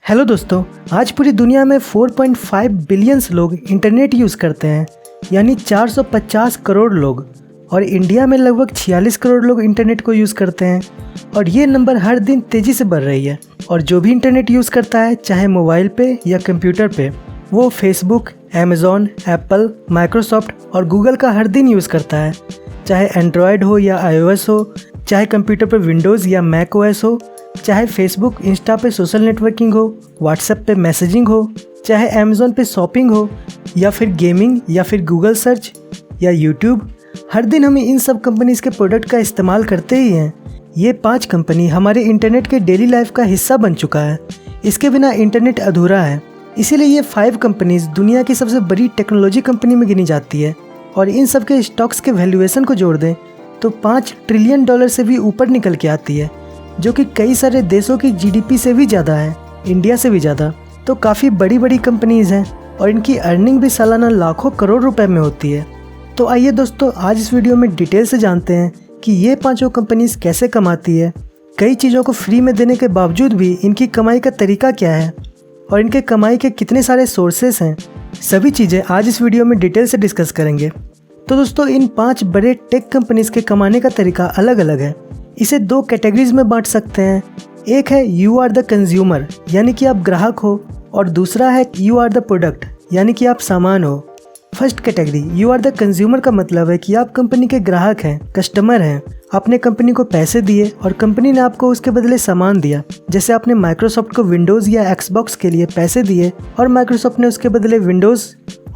Hello दोस्तों, आज पूरी दुनिया में 4.5 बिलियंस लोग इंटरनेट यूज़ करते हैं, यानी 450 करोड़ लोग। और इंडिया में लगभग 46 करोड़ लोग इंटरनेट को यूज़ करते हैं और ये नंबर हर दिन तेज़ी से बढ़ रही है। और जो भी इंटरनेट यूज़ करता है, चाहे मोबाइल पे या कंप्यूटर पे, वो फेसबुक, अमेज़ॉन, एप्पल, माइक्रोसॉफ्ट और गूगल का हर दिन यूज़ करता है। चाहे एंड्रॉयड हो या iOS हो, चाहे कंप्यूटर पर विंडोज़ या मैक ओएस हो, चाहे फेसबुक, इंस्टा पे सोशल नेटवर्किंग हो, व्हाट्सएप पे मैसेजिंग हो, चाहे अमेज़ॉन पे शॉपिंग हो, या फिर गेमिंग, या फिर गूगल सर्च या यूट्यूब, हर दिन हमें इन सब कंपनीज़ के प्रोडक्ट का इस्तेमाल करते ही हैं। ये 5 कंपनी हमारे इंटरनेट के डेली लाइफ का हिस्सा बन चुका है। इसके बिना इंटरनेट अधूरा है। इसीलिए ये 5 कंपनीज़ दुनिया की सबसे बड़ी टेक्नोलॉजी कंपनी में गिनी जाती है। और इन सब के स्टॉक्स के वैल्यूएशन को जोड़ दें तो $5 ट्रिलियन से भी ऊपर निकल के आती है, जो कि कई सारे देशों की जीडीपी से भी ज़्यादा है, इंडिया से भी ज़्यादा। तो काफ़ी बड़ी बड़ी कंपनीज़ हैं और इनकी अर्निंग भी सालाना लाखों करोड़ रुपए में होती है। तो आइए दोस्तों, आज इस वीडियो में डिटेल से जानते हैं कि ये 5 कंपनीज़ कैसे कमाती है, कई चीज़ों को फ्री में देने के बावजूद भी इनकी कमाई का तरीका क्या है और इनके कमाई के कितने सारे सोर्सेस हैं। सभी चीज़ें आज इस वीडियो में डिटेल से डिस्कस करेंगे। तो दोस्तों, इन 5 बड़े टेक कंपनीज़ के कमाने का तरीका अलग अलग है। इसे 2 कैटेगरीज में बांट सकते हैं। एक है यू आर द कंज्यूमर, यानी कि आप ग्राहक हो, और दूसरा है यू आर द प्रोडक्ट, यानी कि आप सामान हो। First category you are the consumer का मतलब है कि आप कंपनी के ग्राहक हैं, कस्टमर हैं। आपने कंपनी को पैसे दिए और कंपनी ने आपको उसके बदले सामान दिया। जैसे आपने माइक्रोसॉफ्ट को विंडोज़ या एक्सबॉक्स के लिए पैसे दिए और माइक्रोसॉफ्ट ने उसके बदले विंडोज़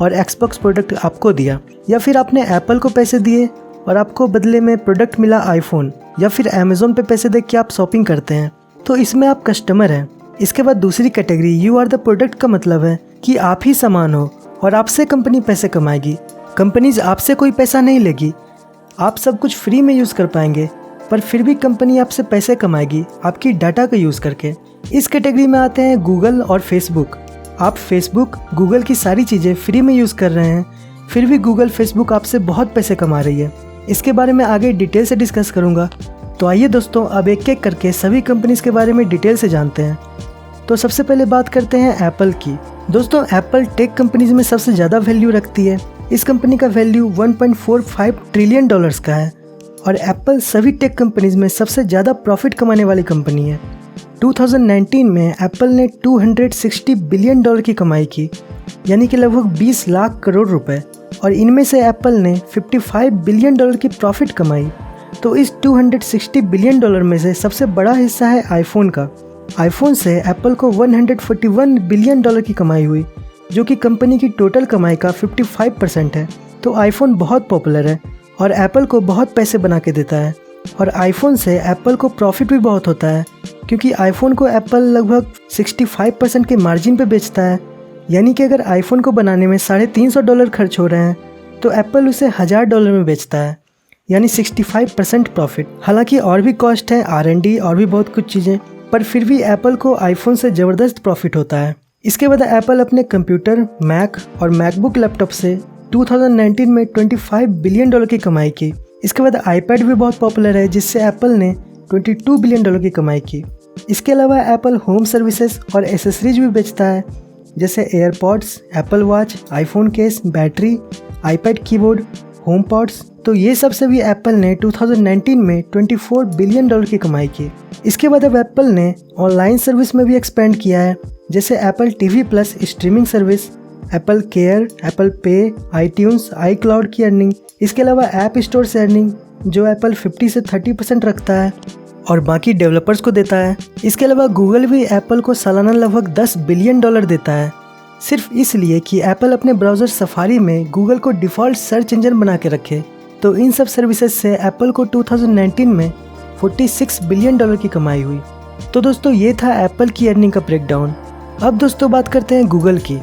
और एक्सबॉक्स प्रोडक्ट आपको दिया। या फिर आपने एप्पल को पैसे दिए और आपको बदले में प्रोडक्ट मिला आईफोन। या फिर अमेज़ॉन पे पैसे दे के आप शॉपिंग करते हैं, तो इसमें आप कस्टमर हैं। इसके बाद दूसरी category you are the product का मतलब है कि आप ही सामान हो और आपसे कंपनी पैसे कमाएगी। कंपनीज आपसे कोई पैसा नहीं लेगी, आप सब कुछ फ्री में यूज़ कर पाएंगे, पर फिर भी कंपनी आपसे पैसे कमाएगी आपकी डाटा का यूज़ करके। इस कैटेगरी में आते हैं गूगल और फेसबुक। आप फेसबुक, गूगल की सारी चीज़ें फ्री में यूज़ कर रहे हैं, फिर भी गूगल, फेसबुक आपसे बहुत पैसे कमा रही है। इसके बारे में आगे डिटेल से डिस्कस करूंगा। तो आइए दोस्तों, अब एक एक करके सभी कंपनीज के बारे में डिटेल से जानते हैं। तो सबसे पहले बात करते हैं एप्पल की। दोस्तों, एप्पल टेक कंपनीज में सबसे ज़्यादा वैल्यू रखती है। इस कंपनी का वैल्यू $1.45 ट्रिलियन का है और एप्पल सभी टेक कंपनीज में सबसे ज़्यादा प्रॉफिट कमाने वाली कंपनी है। 2019 में एप्पल ने $260 बिलियन की कमाई की, यानी कि लगभग 20 लाख करोड़ रुपए। और इनमें से एप्पल ने $55 बिलियन की प्रॉफिट कमाई। तो इस $260 बिलियन में से सबसे बड़ा हिस्सा है आईफोन का। आईफोन से एप्पल को $141 बिलियन की कमाई हुई, जो कि कंपनी की टोटल कमाई का 55% है। तो आईफोन बहुत पॉपुलर है और एप्पल को बहुत पैसे बना के देता है। और आईफोन से एप्पल को प्रॉफिट भी बहुत होता है, क्योंकि आईफोन को एप्पल लगभग 65% के मार्जिन पे बेचता है। यानी कि अगर आईफोन को बनाने में $350 खर्च हो रहे हैं, तो एप्पल उसे $1000 में बेचता है, यानी 65% प्रॉफिट। हालांकि और भी कॉस्ट है, R&D और भी बहुत कुछ चीज़ें, पर फिर भी एप्पल को आईफोन से ज़बरदस्त प्रॉफिट होता है। इसके बाद एप्पल अपने कंप्यूटर, मैक और मैकबुक लैपटॉप से 2019 में $25 बिलियन की कमाई की। इसके बाद आईपैड भी बहुत पॉपुलर है, जिससे एप्पल ने $22 बिलियन की कमाई की। इसके अलावा एप्पल होम सर्विसेज और एसेसरीज भी बेचता है, जैसे AirPods, Apple watch, iPhone case, battery, iPad keyboard, home pods. तो ये सब से भी एप्पल ने 2019 में $24 बिलियन की कमाई की। इसके बाद अब एप्पल ने ऑनलाइन सर्विस में भी एक्सपेंड किया है, जैसे Apple TV plus streaming service, Apple care, Apple पे, आईट्यून्स, iCloud की अर्निंग। इसके अलावा ऐप स्टोर से अर्निंग, जो एप्पल 50 से 30% रखता है और बाकी डेवलपर्स को देता है। इसके अलावा गूगल भी एप्पल को सालाना लगभग $10 बिलियन देता है, सिर्फ इसलिए कि एप्पल अपने ब्राउज़र सफारी में गूगल को डिफ़ॉल्ट सर्च इंजन बना के रखे। तो इन सब सर्विसेज से एप्पल को 2019 में $46 बिलियन की कमाई हुई। तो दोस्तों, ये था एप्पल की अर्निंग का ब्रेकडाउन। अब दोस्तों बात करते हैं गूगल की।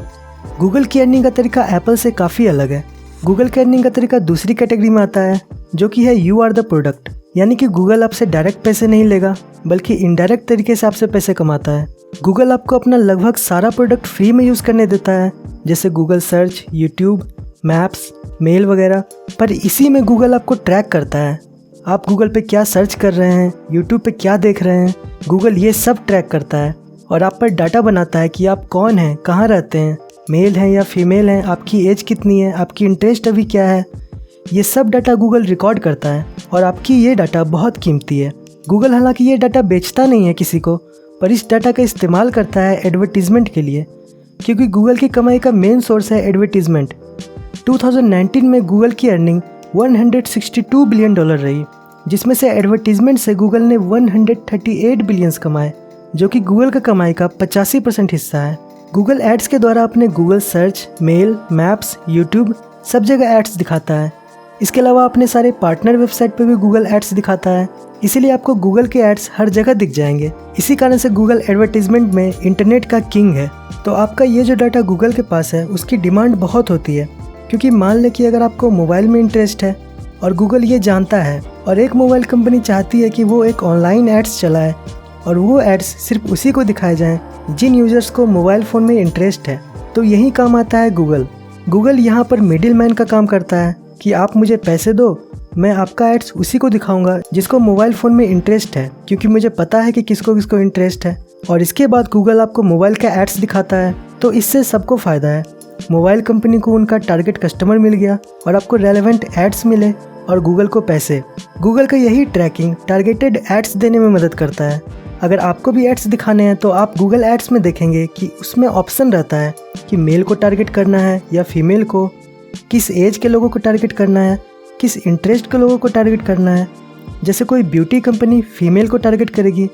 गूगल की अर्निंग का तरीका एप्पल से काफ़ी अलग है। गूगल की अर्निंग का तरीका दूसरी कैटेगरी में आता है, जो कि है यू आर द प्रोडक्ट। यानी कि गूगल आपसे डायरेक्ट पैसे नहीं लेगा, बल्कि इनडायरेक्ट तरीके से आपसे पैसे कमाता है। गूगल आपको अपना लगभग सारा प्रोडक्ट फ्री में यूज़ करने देता है, जैसे Google search, YouTube, maps, mail वगैरह। पर इसी में गूगल आपको ट्रैक करता है, आप गूगल पे क्या सर्च कर रहे हैं, यूट्यूब पे क्या देख रहे हैं, गूगल ये सब ट्रैक करता है। और आप पर डाटा बनाता है कि आप कौन हैं, कहाँ रहते हैं, मेल हैं या फीमेल हैं, आपकी एज कितनी है, आपकी इंटरेस्ट अभी क्या है। ये सब डाटा गूगल रिकॉर्ड करता है और आपकी ये डाटा बहुत कीमती है। गूगल हालांकि ये डाटा बेचता नहीं है किसी को, पर इस डाटा का इस्तेमाल करता है एडवर्टीज़मेंट के लिए, क्योंकि गूगल की कमाई का मेन सोर्स है एडवर्टीज़मेंट। 2019 में गूगल की अर्निंग $162 बिलियन रही, जिसमें से एडवर्टीज़मेंट से गूगल ने 138 बिलियंस कमाए, जो कि गूगल का कमाई का 85% हिस्सा है। गूगल एड्स के द्वारा अपने Google search, mail, maps, YouTube सब जगह एड्स दिखाता है। इसके अलावा अपने सारे पार्टनर वेबसाइट पे भी गूगल एड्स दिखाता है, इसीलिए आपको गूगल के एड्स हर जगह दिख जाएंगे। इसी कारण से गूगल एडवर्टीजमेंट में इंटरनेट का किंग है। तो आपका ये जो डाटा गूगल के पास है उसकी डिमांड बहुत होती है, क्योंकि मान लें कि अगर आपको मोबाइल में इंटरेस्ट है और गूगल ये जानता है और एक मोबाइल कंपनी चाहती है कि वो एक ऑनलाइन एड्स चलाए और वो एड्स सिर्फ उसी को दिखाए जाएं जिन यूजर्स को मोबाइल फ़ोन में इंटरेस्ट है, तो यही काम आता है गूगल। गूगल यहाँ पर मिडिल मैन का काम करता है कि आप मुझे पैसे दो, मैं आपका एड्स उसी को दिखाऊंगा जिसको मोबाइल फ़ोन में इंटरेस्ट है, क्योंकि मुझे पता है कि किसको किसको इंटरेस्ट है। और इसके बाद गूगल आपको मोबाइल का एड्स दिखाता है, तो इससे सबको फ़ायदा है। मोबाइल कंपनी को उनका टारगेट कस्टमर मिल गया और आपको रेलेवेंट एड्स मिले और गूगल को पैसे। गूगल का यही ट्रैकिंग टारगेटेड एड्स देने में मदद करता है। अगर आपको भी एड्स दिखाने हैं तो आप गूगल एड्स में देखेंगे कि उसमें ऑप्शन रहता है कि मेल को टारगेट करना है या फीमेल को, किस एज के लोगों को टारगेट करना है, किस इंटरेस्ट के लोगों को टारगेट करना है। जैसे कोई ब्यूटी कंपनी फीमेल को टारगेट करेगी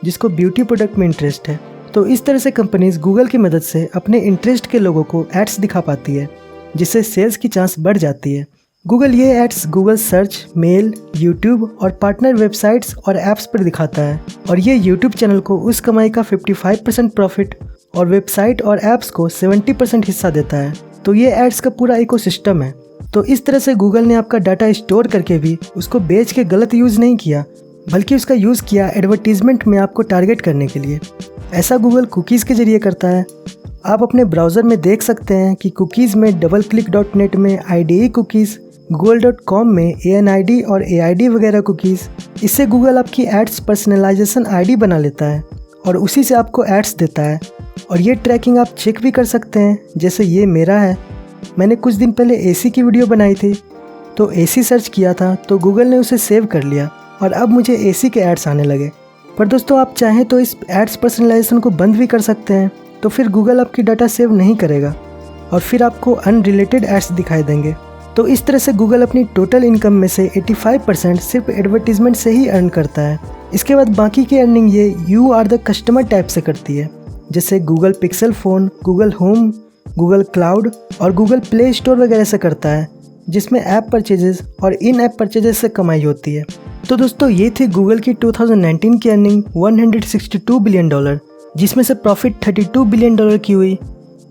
जिसको ब्यूटी प्रोडक्ट में इंटरेस्ट है। तो इस तरह से कंपनीज गूगल की मदद से अपने इंटरेस्ट के लोगों को एड्स दिखा पाती है, जिससे सेल्स की चांस बढ़ जाती है। गूगल ये ads Google search, mail, YouTube और पार्टनर वेबसाइट्स और ऐप्स पर दिखाता है, और ये यूट्यूब चैनल को उस कमाई का 55% प्रॉफिट और वेबसाइट और ऐप्स को 70% हिस्सा देता है। तो ये एड्स का पूरा इकोसिस्टम है। तो इस तरह से गूगल ने आपका डाटा स्टोर करके भी उसको बेच के गलत यूज़ नहीं किया, बल्कि उसका यूज़ किया एडवर्टीजमेंट में आपको टारगेट करने के लिए। ऐसा गूगल कुकीज़ के जरिए करता है। आप अपने ब्राउज़र में देख सकते हैं कि कुकीज़ में DoubleClick.net में IDE कुकीज़, Google.com में ANID और AID वगैरह कुकीज़। इससे गूगल आपकी एड्स पर्सनलाइजेशन ID बना लेता है और उसी से आपको एड्स देता है। और ये ट्रैकिंग आप चेक भी कर सकते हैं, जैसे ये मेरा है। मैंने कुछ दिन पहले AC की वीडियो बनाई थी, तो AC सर्च किया था तो गूगल ने उसे सेव कर लिया और अब मुझे AC के एड्स आने लगे। पर दोस्तों आप चाहें तो इस एड्स पर्सनलाइजेशन को बंद भी कर सकते हैं, तो फिर गूगल आपकी डाटा सेव नहीं करेगा और फिर आपको अनरिलेटेड एड्स दिखाई देंगे। तो इस तरह से गूगल अपनी टोटल इनकम में से 85% सिर्फ एडवर्टीजमेंट से ही अर्न करता है। इसके बाद बाकी की अर्निंग ये you are the customer type से करती है, जैसे Google Pixel phone, Google home, Google cloud और गूगल प्ले स्टोर वगैरह से करता है, जिसमें ऐप परचेजेस और इन ऐप परचेजेस से कमाई होती है। तो दोस्तों ये थी गूगल की 2019 की अर्निंग $162 बिलियन, जिसमें से प्रॉफिट $32 बिलियन की हुई।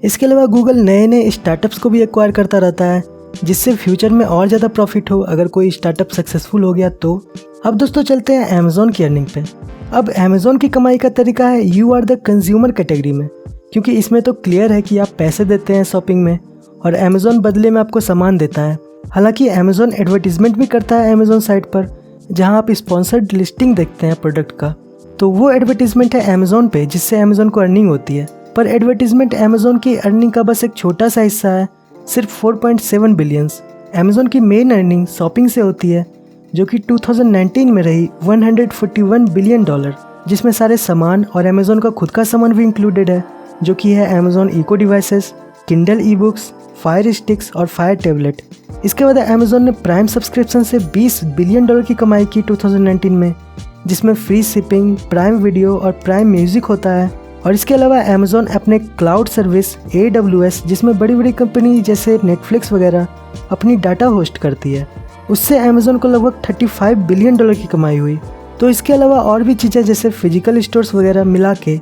इसके अलावा गूगल नए नए स्टार्टअप्स को भी एक्वायर करता रहता है, जिससे फ्यूचर में और ज़्यादा प्रॉफिट हो अगर कोई स्टार्टअप सक्सेसफुल हो गया तो। अब दोस्तों चलते हैं अमेज़ॉन की अर्निंग पे। अब अमेज़ॉन की कमाई का तरीका है you are the consumer category में, क्योंकि इसमें तो क्लियर है कि आप पैसे देते हैं शॉपिंग में और अमेज़ॉन बदले में आपको सामान देता है। हालांकि अमेज़ॉन एडवर्टीजमेंट भी करता है अमेज़ॉन साइट पर, जहां आप स्पॉन्सर्ड लिस्टिंग देखते हैं प्रोडक्ट का, तो वो एडवर्टीजमेंट है अमेज़ॉन पे, जिससे अमेज़ॉन को अर्निंग होती है। पर एडवर्टीजमेंट अमेज़ॉन की अर्निंग का बस एक छोटा सा हिस्सा है, सिर्फ 4.7 बिलियंस। अमेज़ॉन की मेन अर्निंग शॉपिंग से होती है, जो कि 2019 में रही $141 बिलियन, जिसमें सारे सामान और अमेज़ॉन का खुद का सामान भी इंक्लूडेड है, जो कि है Amazon Echo devices, Kindle e books, fire sticks और फायर टैबलेट। इसके बाद अमेज़ॉन ने प्राइम सब्सक्रिप्शन से $20 बिलियन की कमाई की 2019 में, जिसमें फ्री शिपिंग, प्राइम वीडियो और प्राइम म्यूजिक होता है। और इसके अलावा अमेज़ॉन अपने क्लाउड सर्विस AWS, जिसमें बड़ी बड़ी कंपनी जैसे नेटफ्लिक्स वगैरह अपनी डाटा होस्ट करती है, उससे अमेज़ॉन को लगभग $35 बिलियन की कमाई हुई। तो इसके अलावा और भी चीज़ें जैसे फिजिकल स्टोर्स वगैरह मिला के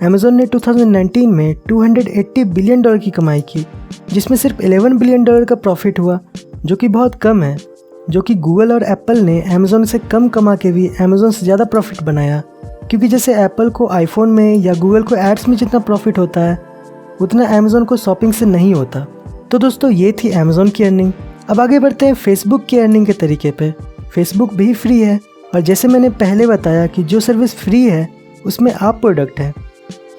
अमेज़ॉन ने 2019 में $280 बिलियन की कमाई की, जिसमें सिर्फ $11 बिलियन का प्रॉफिट हुआ, जो कि बहुत कम है। जो कि गूगल और एप्पल ने अमेज़ॉन से कम कमा के भी अमेज़ॉन से ज़्यादा प्रॉफिट बनाया, क्योंकि जैसे एप्पल को आईफोन में या गूगल को एड्स में जितना प्रॉफिट होता है उतना अमेज़ॉन को शॉपिंग से नहीं होता। तो दोस्तों ये थी अमेज़ॉन की अर्निंग। अब आगे बढ़ते हैं फेसबुक की अर्निंग के तरीके पे। फेसबुक भी फ्री है, और जैसे मैंने पहले बताया कि जो सर्विस फ्री है उसमें आप प्रोडक्ट हैं।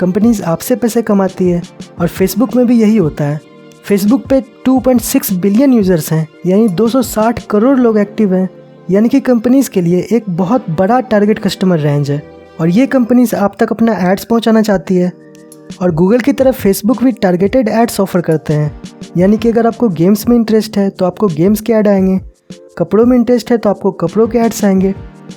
कंपनीज आपसे पैसे कमाती है और फेसबुक में भी यही होता है। फेसबुक पे 2.6 बिलियन यूज़र्स हैं, यानी 260 करोड़ लोग एक्टिव हैं, यानी कि कंपनीज के लिए एक बहुत बड़ा टारगेट कस्टमर रेंज है और ये कंपनीज आप तक अपना एड्स पहुंचाना चाहती है। और गूगल की तरफ फेसबुक भी टारगेटेड एड्स ऑफर करते हैं, यानी कि अगर आपको गेम्स में इंटरेस्ट है तो आपको गेम्स के ऐड आएंगे, कपड़ों में इंटरेस्ट है तो आपको कपड़ों के एड्स आएंगे।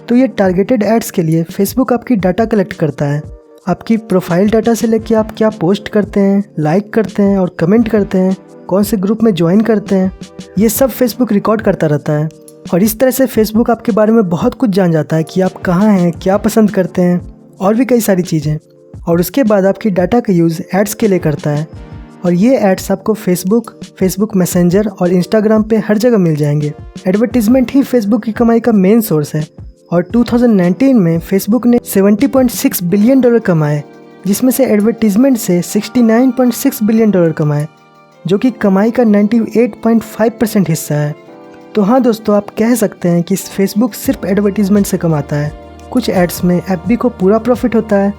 तो ये टारगेटेड एड्स के लिए फेसबुक आपकी डाटा कलेक्ट करता है। आपकी प्रोफाइल डाटा से लेके आप क्या पोस्ट करते हैं, लाइक करते हैं और कमेंट करते हैं, कौन से ग्रुप में ज्वाइन करते हैं, ये सब फेसबुक रिकॉर्ड करता रहता है। और इस तरह से फेसबुक आपके बारे में बहुत कुछ जान जाता है कि आप कहाँ हैं, क्या पसंद करते हैं और भी कई सारी चीज़ें। और उसके बाद आपकी डाटा का यूज़ एड्स के लिए करता है और ये एड्स आपको फेसबुक मैसेंजर और इंस्टाग्राम पे हर जगह मिल जाएंगे। एडवर्टीजमेंट ही फेसबुक की कमाई का मेन सोर्स है और 2019 में फेसबुक ने $70.6 बिलियन कमाए, जिसमें से एडवर्टीजमेंट से $69.6 बिलियन कमाए, जो कि कमाई का 98.5% हिस्सा है। तो हाँ दोस्तों, आप कह सकते हैं कि फेसबुक सिर्फ एडवर्टीजमेंट से कमाता है। कुछ एड्स में एफबी को पूरा प्रॉफिट होता है,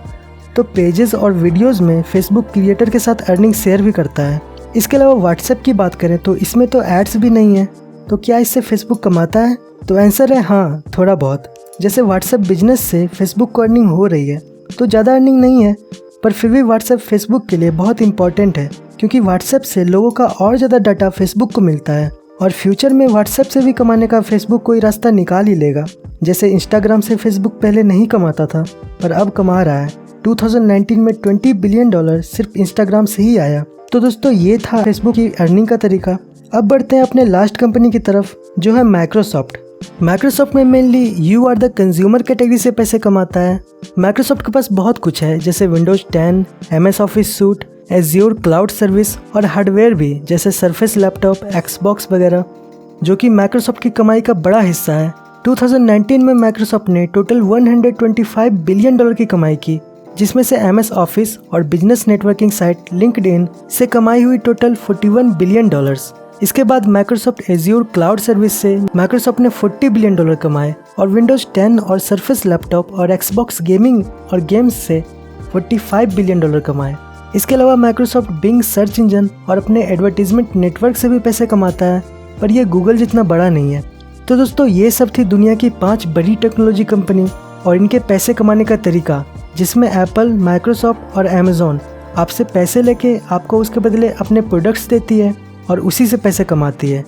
तो पेजेस और वीडियोस में फेसबुक क्रिएटर के साथ अर्निंग शेयर भी करता है। इसके अलावा व्हाट्सएप की बात करें तो इसमें तो एड्स भी नहीं है, तो क्या इससे फेसबुक कमाता है? तो आंसर है हाँ, थोड़ा बहुत। जैसे व्हाट्सएप बिजनेस से फेसबुक को अर्निंग हो रही है, तो ज़्यादा अर्निंग नहीं है, पर फिर भी व्हाट्सएप फेसबुक के लिए बहुत इंपॉर्टेंट है, क्योंकि व्हाट्सएप से लोगों का और ज़्यादा डाटा फेसबुक को मिलता है और फ्यूचर में व्हाट्सएप से भी कमाने का फेसबुक कोई रास्ता निकाल ही लेगा। जैसे इंस्टाग्राम से फेसबुक पहले नहीं कमाता था, पर अब कमा रहा है। 2019 में $20 बिलियन सिर्फ इंस्टाग्राम से ही आया। तो दोस्तों, ये था फेसबुक की अर्निंग का तरीका। अब बढ़ते हैं अपने लास्ट कंपनी की तरफ, जो है माइक्रोसॉफ्ट। माइक्रोसॉफ्ट में mainly you are the consumer category से पैसे कमाता है। माइक्रोसॉफ्ट के पास बहुत कुछ है, जैसे Windows 10, MS office suit, azure cloud service और हार्डवेयर भी, जैसे सरफेस लैपटॉप, एक्सबॉक्स वगैरह, जो कि माइक्रोसॉफ्ट की कमाई का बड़ा हिस्सा है। 2019 में माइक्रोसॉफ्ट ने टोटल $125 बिलियन की कमाई की, जिसमें से MS ऑफिस और बिजनेस नेटवर्किंग साइट लिंक्डइन से कमाई हुई टोटल $41 बिलियन। इसके बाद माइक्रोसॉफ्ट एज्योर क्लाउड सर्विस से माइक्रोसॉफ्ट ने $40 बिलियन कमाए और विंडोज 10 और सरफेस लैपटॉप और एक्सबॉक्स गेमिंग और गेम्स से $45 बिलियन कमाए। इसके अलावा माइक्रोसॉफ्ट बिंग सर्च इंजन और अपने एडवर्टीजमेंट नेटवर्क से भी पैसे कमाता है, पर यह गूगल जितना बड़ा नहीं है। तो दोस्तों, ये सब थी दुनिया की 5 बड़ी टेक्नोलॉजी कंपनी और इनके पैसे कमाने का तरीका, जिसमें एप्पल, माइक्रोसॉफ्ट और अमेज़ॉन आपसे पैसे लेके आपको उसके बदले अपने प्रोडक्ट्स देती है और उसी से पैसे कमाती है।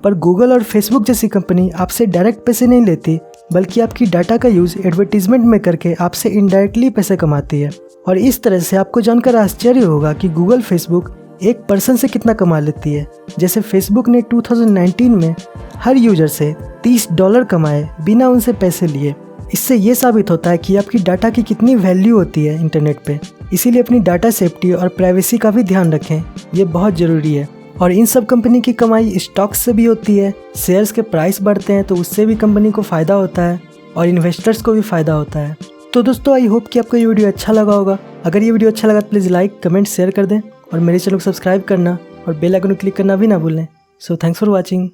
पर गूगल और फेसबुक जैसी कंपनी आपसे डायरेक्ट पैसे नहीं लेती, बल्कि आपकी डाटा का यूज़ एडवर्टीजमेंट में करके आपसे इनडायरेक्टली पैसे कमाती है। और इस तरह से आपको जानकर आश्चर्य होगा कि गूगल फेसबुक एक पर्सन से कितना कमा लेती है। जैसे फेसबुक ने 2019 में हर यूजर से $30 कमाए बिना उनसे पैसे लिए। इससे ये साबित होता है कि आपकी डाटा की कितनी वैल्यू होती है इंटरनेट पे। इसीलिए अपनी डाटा सेफ्टी और प्राइवेसी का भी ध्यान रखें, ये बहुत ज़रूरी है। और इन सब कंपनी की कमाई स्टॉक्स से भी होती है। शेयर्स के प्राइस बढ़ते हैं तो उससे भी कंपनी को फ़ायदा होता है और इन्वेस्टर्स को भी फ़ायदा होता है। तो दोस्तों, आई होप कि आपको ये वीडियो अच्छा लगा होगा। अगर ये वीडियो अच्छा लगा तो प्लीज़ लाइक, कमेंट, शेयर कर दें और मेरे चैनल को सब्सक्राइब करना और बेल आइकन को क्लिक करना भी ना भूलें। So thanks for watching.